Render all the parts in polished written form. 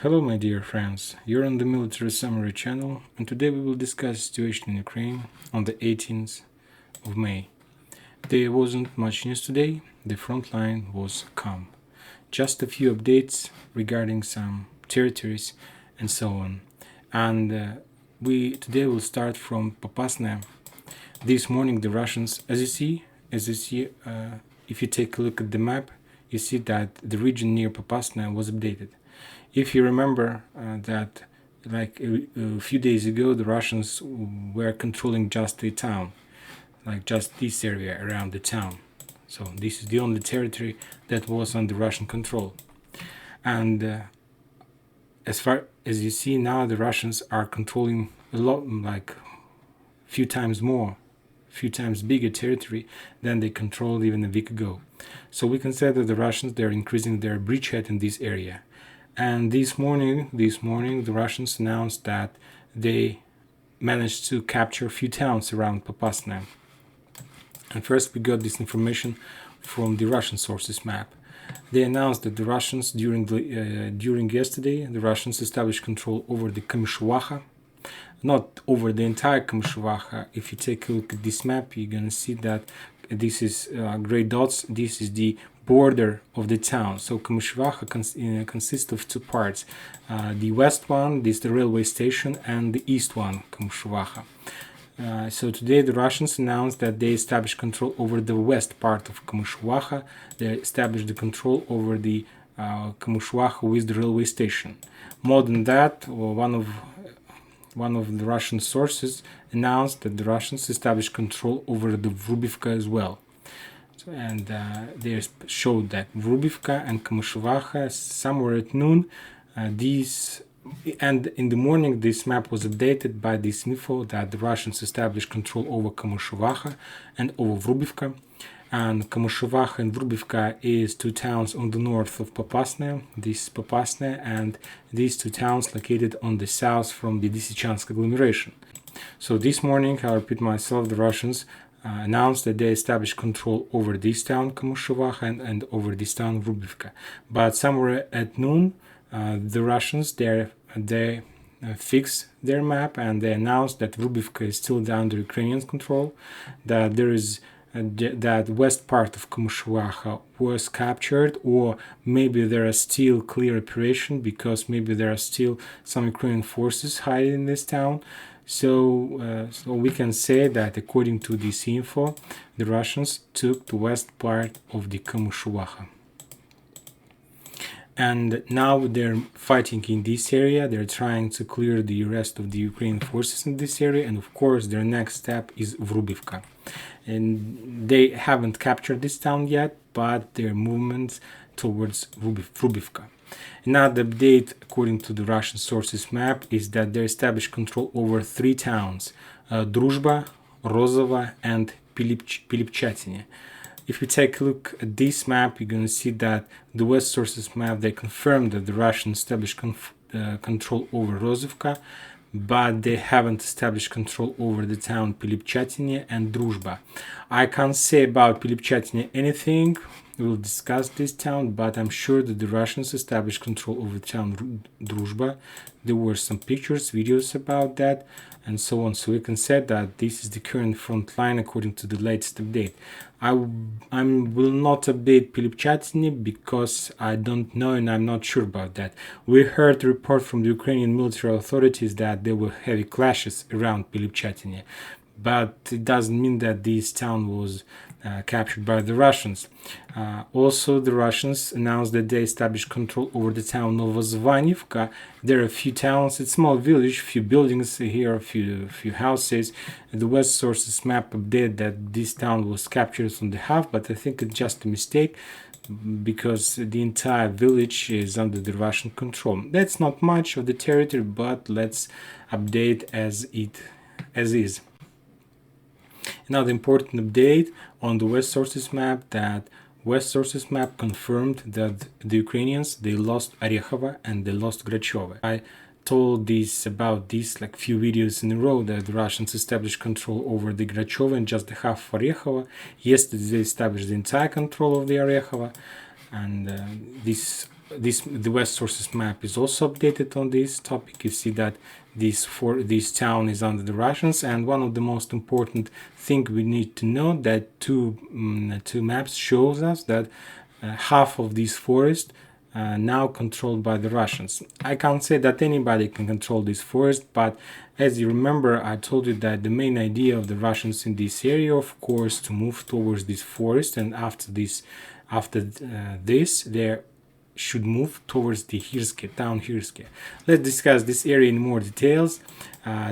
Hello my dear friends, you're on the Military Summary channel and today we will discuss the situation in Ukraine on the 18th of May. There wasn't much news today, the front line was calm. Just a few updates regarding some territories and so on. And we today will start from Popasna. This morning the Russians, as you see, if you take a look at the map, you see that the region near Popasna was updated. If you remember that like a few days ago the Russians were controlling just a town, like just this area around the town. So this is the only territory that was under Russian control. And as far as you see now, the Russians are controlling a lot, like few times bigger territory than they controlled even a week ago. So we can say that the Russians, they're increasing their bridgehead in this area. And this morning, the Russians announced that they managed to capture a few towns around Popasna. And first we got this information from the Russian sources map. They announced that the Russians, during yesterday, the Russians established control over the Kamyshyvaha, not over the entire Kamyshyvaha. If you take a look at this map, you're gonna see that this is gray dots. This is the border of the town. So Kamyshyvaha consists of two parts. The west one is the railway station, and the east one, Kamyshyvaha. So today the Russians announced that they established control over the west part of Kamyshyvaha. They established the control over the Kamyshyvaha with the railway station. More than that, one of the Russian sources announced that the Russians established control over the Vrubivka as well. And they showed that Vrubivka and Kamyshyvaha somewhere at noon. And in the morning, this map was updated by this info that the Russians established control over Kamyshyvaha and over Vrubivka. And Kamyshyvaha and Vrubivka is two towns on the north of Popasna. This is Popasna, and these two towns located on the south from the Lysychansk agglomeration. So this morning, I repeat myself, the Russians announced that they established control over this town, Kamyshyvaha, and over this town, Vrubivka. But somewhere at noon, the Russians, they fixed their map and they announced that Vrubivka is still under Ukrainian control, that there is that west part of Kamyshyvaha was captured, or maybe there are still clear operation because maybe there are still some Ukrainian forces hiding in this town. So we can say that according to this info, the Russians took the west part of the Kamyshyvaha. And now they're fighting in this area. They're trying to clear the rest of the Ukrainian forces in this area. And of course, their next step is Vrubivka. And they haven't captured this town yet, but their movements towards Vrubivka. Another update, according to the Russian sources map, is that they established control over three towns, Druzhba, Rozovo, and Pilipchatyne. If you take a look at this map, you're going to see that the West sources map, they confirmed that the Russians established control over Rozovka, but they haven't established control over the town Pilipchatyne and Druzhba. I can't say about Pilipchatyne anything. We'll discuss this town, but I'm sure that the Russians established control over the town Druzhba. There were some pictures, videos about that, and so on. So we can say that this is the current front line according to the latest update. I will not update Pilipchatyne because I don't know and I'm not sure about that. We heard a report from the Ukrainian military authorities that there were heavy clashes around Pilipchatyne, but it doesn't mean that this town was captured by the Russians. Also, the Russians announced that they established control over the town Novozvanivka. There are a few towns, it's a small village, few buildings here, a few houses. The West sources map updated that this town was captured on the half, but I think it's just a mistake because the entire village is under the Russian control. That's not much of the territory, but let's update as is. Another important update on the West sources map, that West sources map confirmed that the Ukrainians, they lost Orekhovo and they lost Grachovo. I told about this like few videos in a row, that the Russians established control over the Grachovo and just the half of Orekhovo. Yesterday they established the entire control of the Orekhovo, and this the West Sources map is also updated on this topic. You see that this town is under the Russians, and one of the most important thing we need to know that two maps shows us that half of this forest now controlled by the Russians. I can't say that anybody can control this forest, but as you remember, I told you that the main idea of the Russians in this area, of course, to move towards this forest, and after this, they should move towards the Hirske, town Hirske. Let's discuss this area in more details.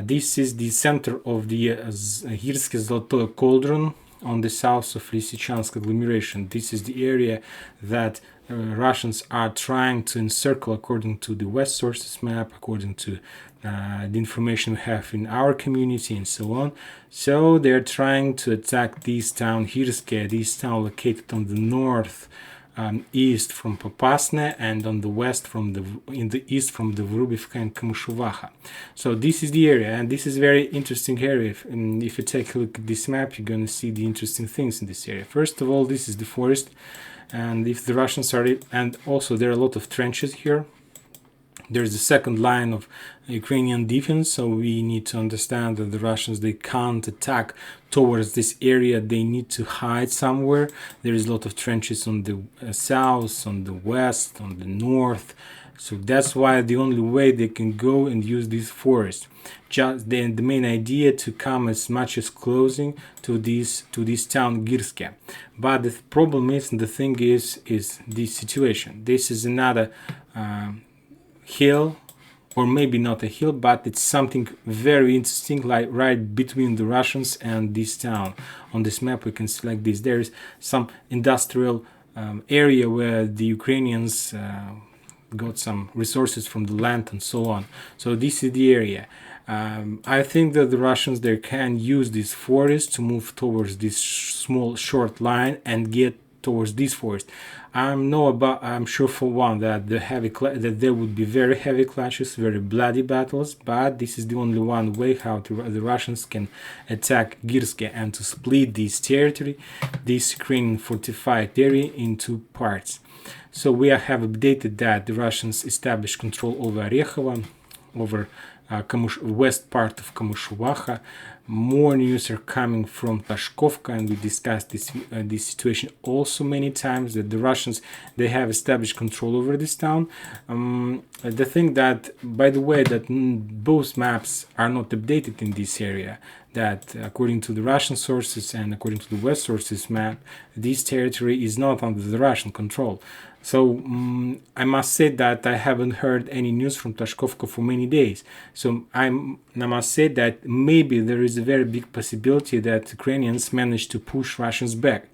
This is the center of the Hirske Zolotoy cauldron on the south of Lysychansk agglomeration. This is the area that Russians are trying to encircle according to the West Sources map, according to the information we have in our community and so on. So they're trying to attack this town Hirske, this town located on the north east from Popasna, and on the west in the east from the Vrubivka and Kamyshovaha. So this is the area, and this is very interesting area. If you take a look at this map, you're going to see the interesting things in this area. First of all, this is the forest, and if the Russians are, and also there are a lot of trenches here. There's the second line of Ukrainian defense, so we need to understand that the Russians, they can't attack towards this area. They need to hide somewhere. There is a lot of trenches on the south, on the west, on the north. So that's why the only way they can go and use this forest. Just the main idea to come as much as closing to this town Girske. But the problem is, and the thing is this situation. This is another hill, or maybe not a hill, but it's something very interesting, like right between the Russians and this town. On this map we can see like this. There is some industrial area where the Ukrainians got some resources from the land and so on. So this is the area. I think that the Russians, they can use this forest to move towards this small short line and get towards this forest. I'm sure for one that there would be very heavy clashes, very bloody battles, but this is the only one way how the Russians can attack Girske and to split this territory, this Ukrainian fortified area, into parts. So we have updated that the Russians established control over Orekhovo, over west part of Kamyshovaha. More news are coming from Tashkovka, and we discussed this situation also many times, that the Russians, they have established control over this town. The thing that, by the way, that both maps are not updated in this area, that according to the Russian sources and according to the West sources map, this territory is not under the Russian control. So I must say that I haven't heard any news from Tashkovka for many days. So I must say that maybe there is a very big possibility that Ukrainians managed to push Russians back.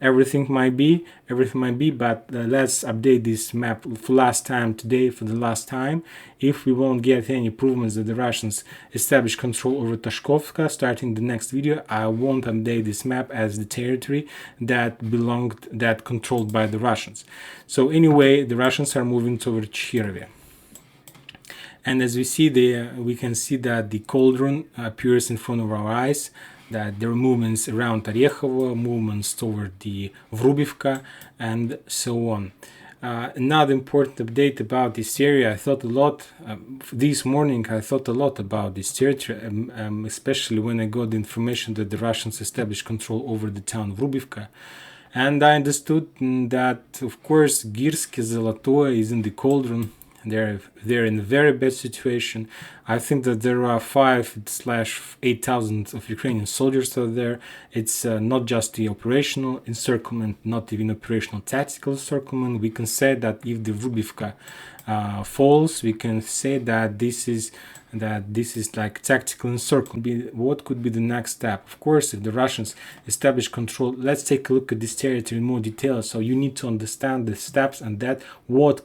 Everything might be, but let's update this map for last time today, for the last time. If we won't get any improvements that the Russians establish control over Tashkovka, starting the next video, I won't update this map as the territory that controlled by the Russians. So anyway, the Russians are moving toward Chirove. And as we see there, we can see that the cauldron appears in front of our eyes, that there are movements around Orekhovo, movements toward the Vrubivka, and so on. Another important update about this area, I thought a lot, this morning I thought a lot about this territory, especially when I got the information that the Russians established control over the town Vrubivka. And I understood that, of course, Girske Zolotoy is in the cauldron. They're in a very bad situation. I think that there are 5,000-8,000 of Ukrainian soldiers out there. It's not just the operational encirclement, not even operational tactical encirclement. We can say that if the Vrubivka falls, we can say that this is like tactical encirclement. What could be the next step? Of course, if the Russians establish control, let's take a look at this territory in more detail. So you need to understand the steps and that what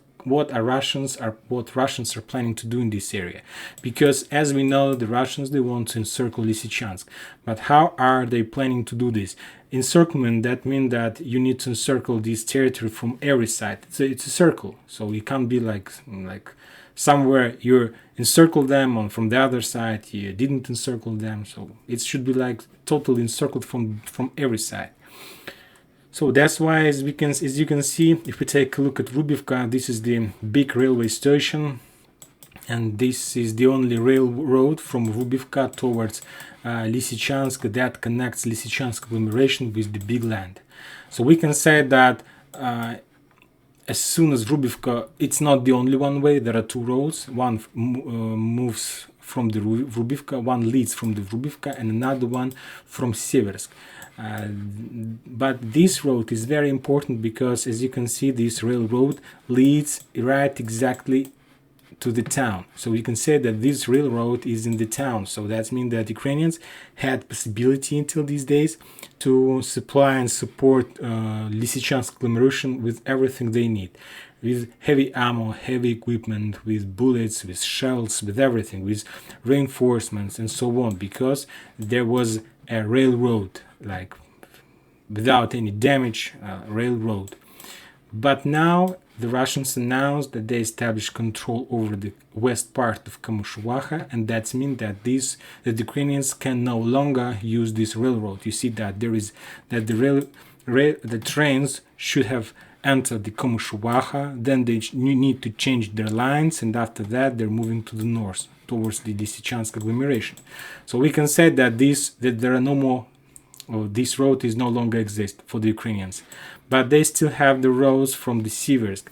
Russians are planning to do in this area, because as we know, the Russians, they want to encircle Lysychansk. But how are they planning to do this? Encirclement, that means that you need to encircle this territory from every side. It's a circle, so it can't be like somewhere you encircle them, and from the other side you didn't encircle them. So it should be like totally encircled from every side. So that's why, as you can see, if we take a look at Rubivka, this is the big railway station, and this is the only railroad from Rubivka towards Lysychansk that connects Lysychansk agglomeration with the big land. So we can say that as soon as Rubivka, it's not the only one way. There are two roads. One moves from the Rubivka, one leads from the Rubivka, and another one from Seversk. But this road is very important because, as you can see, this railroad leads right exactly to the town. So you can say that this railroad is in the town. So that means that Ukrainians had possibility until these days to supply and support Lysychansk agglomeration with everything they need, with heavy ammo, heavy equipment, with bullets, with shells, with everything, with reinforcements and so on, because there was a railroad, like without any damage, railroad. But now the Russians announced that they established control over the west part of Kamushuwaha, and that means that the Ukrainians can no longer use this railroad. You see that the trains should have entered the Kamushuwaha, then they need to change their lines, and after that they're moving to the north towards the Lysychansk agglomeration. So we can say that there are no more, or this road is no longer exist for the Ukrainians, but they still have the roads from the Seversk.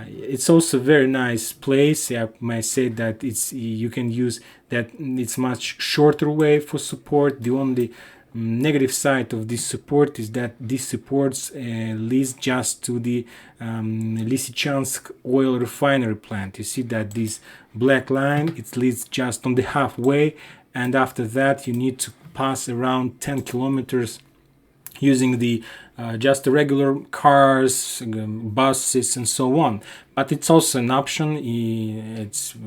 It's also a very nice place. I might say that you can use that. It's much shorter way for support. The only negative side of this support is that this support leads just to the Lysychansk oil refinery plant. You see that this black line, it leads just on the halfway, and after that you need to pass around 10 kilometers using the just the regular cars, buses, and so on. But it's also an option.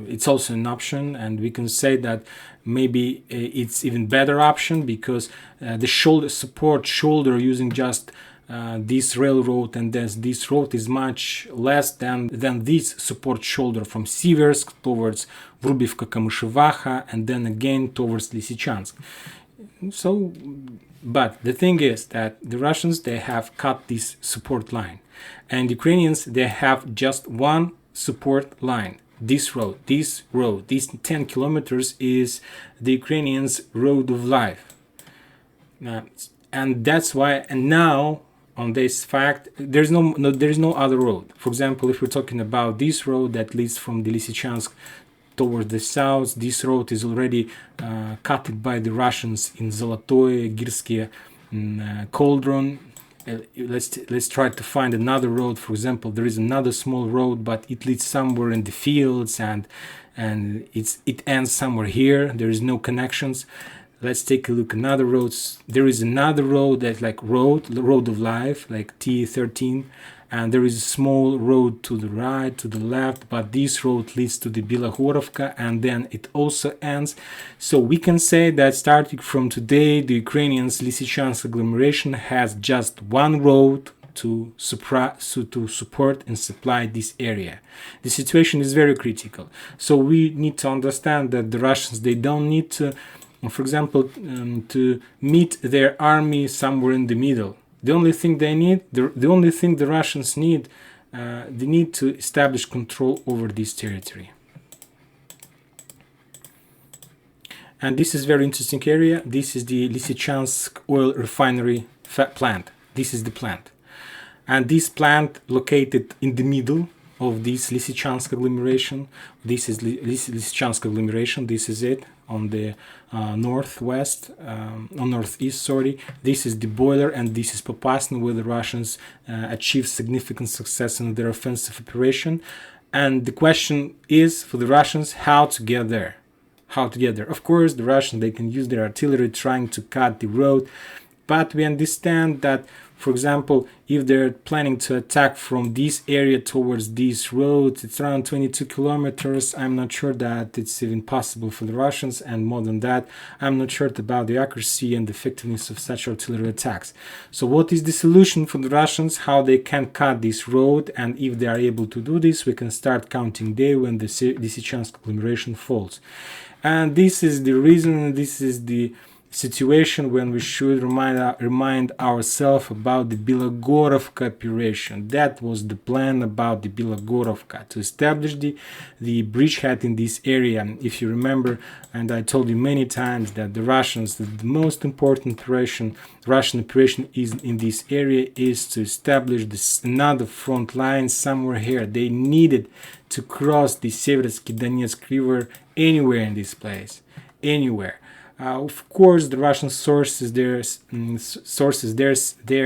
It's also an option, and we can say that maybe it's even better option because the shoulder using just this railroad and this road is much less than this support shoulder from Seversk towards Vrubivka, Kamushuwaha, and then again towards Lysychansk. So, but the thing is that the Russians, they have cut this support line, and Ukrainians, they have just one support line. This 10 kilometers is the Ukrainians' road of life. And that's why, and now on this fact, there is no other road. For example, if we're talking about this road that leads from the Lysychansk towards the south, this road is already cut by the Russians in Zolotoye, Girsky, Cauldron. Let's try to find another road. For example, there is another small road, but it leads somewhere in the fields, and it ends somewhere here. There is no connections. Let's take a look another roads. There is another road that's like the road of life, like T13, and there is a small road to the right, to the left, but this road leads to the Bilahorovka, and then it also ends. So we can say that starting from today, the Ukrainians' Lysychansk agglomeration has just one road to support and supply this area. The situation is very critical. So we need to understand that the Russians, they don't need to, for example, to meet their army somewhere in the middle. The only thing they need, the only thing the Russians need, they need to establish control over this territory. And this is very interesting area. This is the Lysychansk oil refinery plant. This is the plant. And this plant located in the middle of this Lysychansk agglomeration. This is Lysychansk agglomeration. This is it on the northeast. This is the boiler, and this is Popasna, where the Russians achieved significant success in their offensive operation. And the question is for the Russians how to get there. Of course, the Russians, they can use their artillery trying to cut the road, but we understand that, for example, if they're planning to attack from this area towards these roads, it's around 22 kilometers. I'm not sure that it's even possible for the Russians, and more than that, I'm not sure about the accuracy and effectiveness of such artillery attacks. So what is the solution for the Russians, how they can cut this road? And if they are able to do this, we can start counting day when the Lysychansk agglomeration falls. And this is the reason, this is the situation when we should remind ourselves about the Bilogorovka operation. That was the plan about the Bilogorovka, to establish the bridgehead in this area. If you remember, and I told you many times that the Russians, the most important Russian operation is in this area is to establish another front line somewhere here. They needed to cross the Seversky Donetsk River anywhere in this place, anywhere. Of course, the Russian sources, they're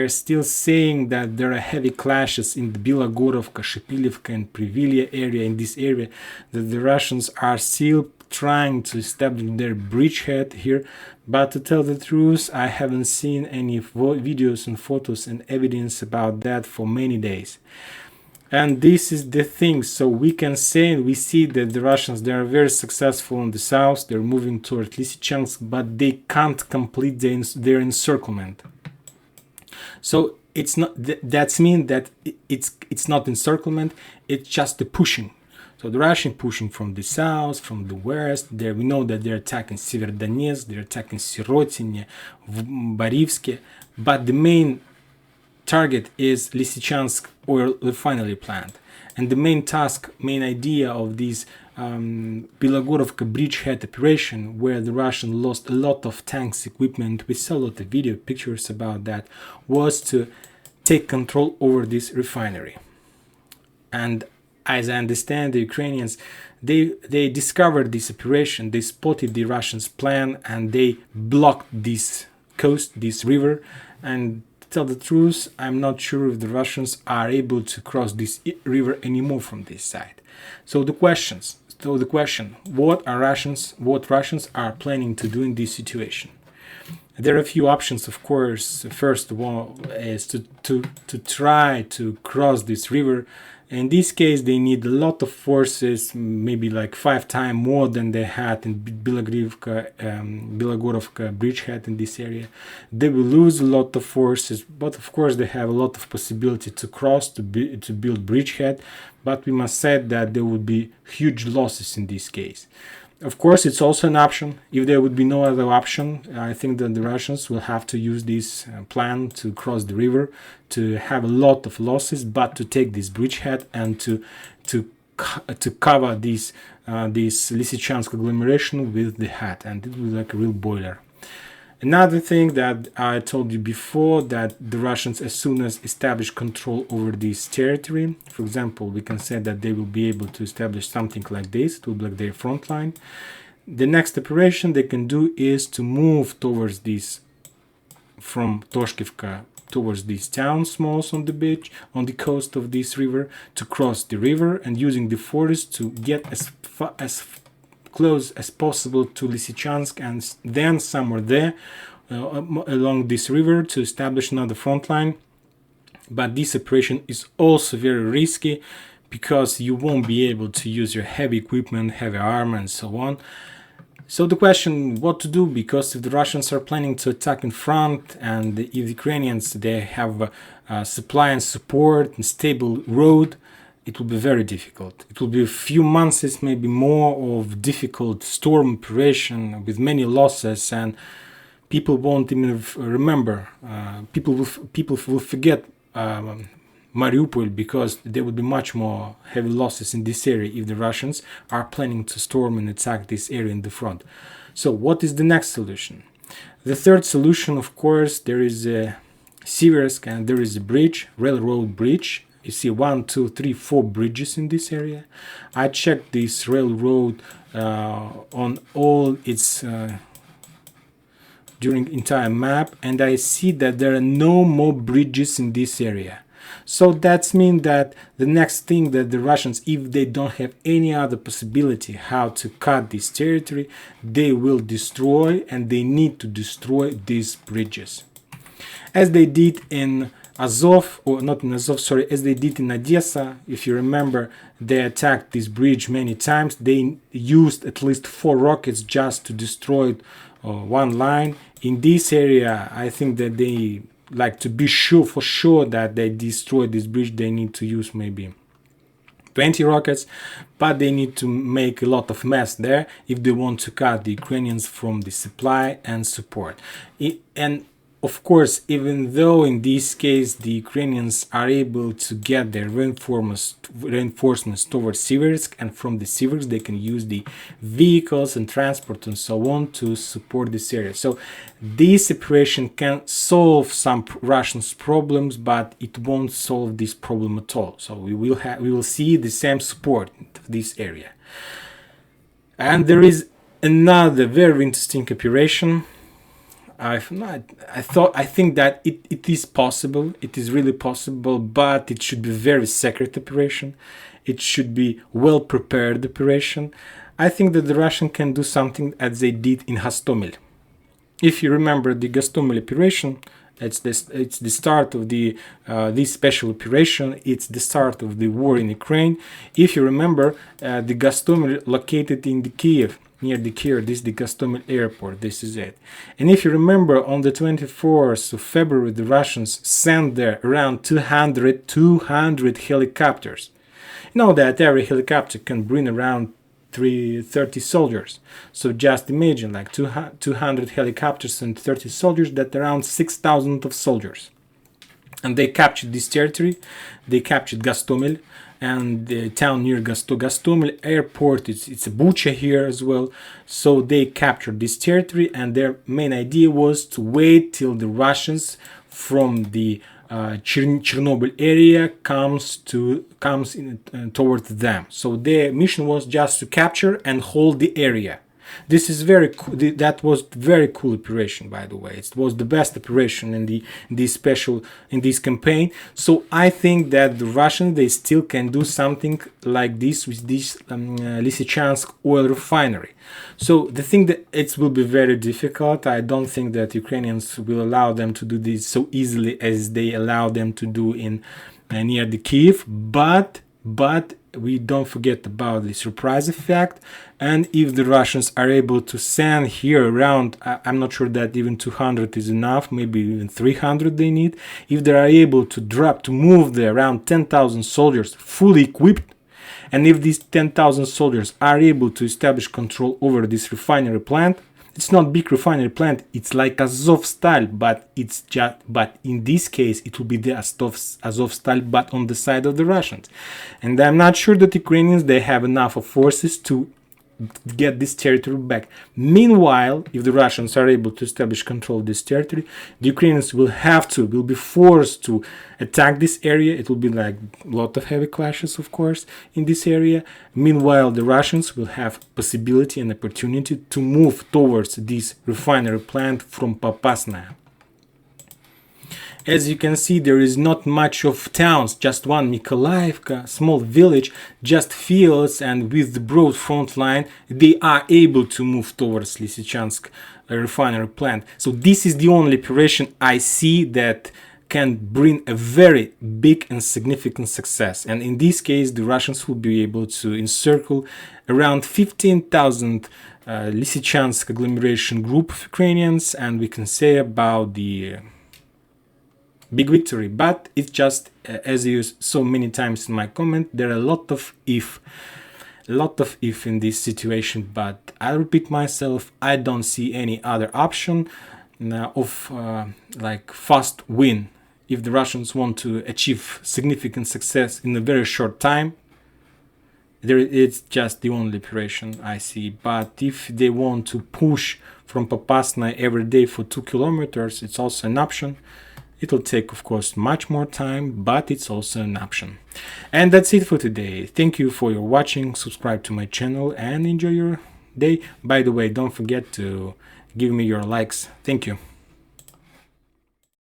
still saying that there are heavy clashes in the Bilogorovka, Shepilivka, and Privilya area. In this area, that the Russians are still trying to establish their bridgehead here. But to tell the truth, I haven't seen any videos and photos and evidence about that for many days. And this is the thing. So we can say and we see that the Russians, they are very successful in the south. They're moving toward Lysychansk, but they can't complete their encirclement. So it's not. That's mean that it's not encirclement. It's just the pushing. So the Russian pushing from the south, from the west. There we know that they're attacking Severodonetsk, they're attacking Sirotine, Borivske, but the main target is Lysychansk oil refinery plant. And the main idea of this Bilogorovka bridgehead operation, where the Russians lost a lot of tanks equipment, we saw a lot of video pictures about that, was to take control over this refinery. And as I understand, the Ukrainians, they discovered this operation, they spotted the Russians' plan, and they blocked this coast, this river. And to tell the truth, I'm not sure if the Russians are able to cross this river anymore from this side. So the question, what Russians are planning to do in this situation? There are a few options, of course. First of all is to try to cross this river. In this case, they need a lot of forces, maybe like 5 times more than they had in Bilogorovka bridgehead in this area. They will lose a lot of forces, but of course they have a lot of possibility to cross, to build bridgehead. But we must say that there would be huge losses in this case. Of course, it's also an option. If there would be no other option, I think that the Russians will have to use this plan to cross the river, to have a lot of losses, but to take this bridgehead and to cover this Lysychansk agglomeration with the head, and it will be like a real boiler. Another thing that I told you before, that the Russians, as soon as establish control over this territory, for example, we can say that they will be able to establish something like this, it will be like their front line. The next operation they can do is to move towards this, from Toshkivka towards these towns, smalls on the beach, on the coast of this river, to cross the river and using the forest to get as close as possible to Lysychansk, and then somewhere there along this river to establish another front line. But this operation is also very risky because you won't be able to use your heavy equipment, heavy armor, and so on. So the question, what to do, because if the Russians are planning to attack in front, and if the Ukrainians, they have supply and support and stable road, it will be very difficult. It will be a few months, maybe more, of difficult storm operation with many losses, and people won't even remember. People will forget Mariupol, because there will be much more heavy losses in this area if the Russians are planning to storm and attack this area in the front. So what is the next solution? The third solution, of course, there is a Seversk, and there is a bridge, railroad bridge. You see 1, 2, 3, 4 bridges in this area. I checked this railroad on all its during entire map, and I see that there are no more bridges in this area. So that means that the next thing that the Russians, if they don't have any other possibility how to cut this territory, they will destroy, and they need to destroy these bridges. As they did in Azov, or not in Azov, sorry, as they did in Odessa. If you remember, they attacked this bridge many times. They used at least 4 rockets just to destroy one line. In this area, I think that they, like, to be sure for sure that they destroy this bridge, they need to use maybe 20 rockets, but they need to make a lot of mess there if they want to cut the Ukrainians from the supply and support. And of course, even though in this case the Ukrainians are able to get their reinforcements towards Siversk, and from the Siversk they can use the vehicles and transport and so on to support this area. So this operation can solve some Russians' problems, but it won't solve this problem at all. So we will see the same support in this area. And there is another very interesting operation. I think that it is possible. It is really possible, but it should be very secret operation. It should be well prepared operation. I think that the Russian can do something as they did in Hostomel. If you remember the Gostomel operation, it's the start of this special operation. It's the start of the war in Ukraine. If you remember, the Gostomel located in the Kiev. Near the Kiev, this is the Gostomel airport, this is it. And if you remember, on the 24th of February, the Russians sent there around 200 helicopters. You know that every helicopter can bring around 30 soldiers. So just imagine, like 200 helicopters and 30 soldiers, that's around 6,000 of soldiers. And they captured this territory, they captured Gostomel, and the town near Gostomel airport, it's a Bucha here as well. So they captured this territory, and their main idea was to wait till the Russians from the Chernobyl area comes towards them. So their mission was just to capture and hold the area. This is very cool. That was very cool operation, by the way. It was the best operation in this campaign. So I think that the Russians, they still can do something like this with this Lysychansk oil refinery. So the thing that it will be very difficult. I don't think that Ukrainians will allow them to do this so easily as they allow them to do in near the Kiev, but we don't forget about the surprise effect. And if the Russians are able to send here around, I'm not sure that even 200 is enough, maybe even 300 they need. If they are able to move there around 10,000 soldiers fully equipped, and if these 10,000 soldiers are able to establish control over this refinery plant, it's not big refinery plant, it's like Azov style, but in this case it will be the Azov style, but on the side of the Russians. And I'm not sure that Ukrainians, they have enough of forces to get this territory back. Meanwhile, if the Russians are able to establish control of this territory, the Ukrainians will be forced to attack this area. It will be like a lot of heavy clashes, of course, in this area. Meanwhile, the Russians will have possibility and opportunity to move towards this refinery plant from Popasna. As you can see, there is not much of towns, just one Mykolaiivka, small village, just fields, and with the broad front line, they are able to move towards Lysychansk refinery plant. So this is the only operation I see that can bring a very big and significant success. And in this case, the Russians will be able to encircle around 15,000 Lysychansk agglomeration group of Ukrainians, and we can say about the big victory. But it's just, as you saw many times in my comment, there are a lot of if in this situation, but I repeat myself, I don't see any other option of like fast win. If the Russians want to achieve significant success in a very short time, it's just the only operation I see. But if they want to push from Popasna every day for 2 kilometers, it's also an option. It will take, of course, much more time, but it's also an option. And that's it for today. Thank you for your watching. Subscribe to my channel and enjoy your day. By the way, don't forget to give me your likes. Thank you.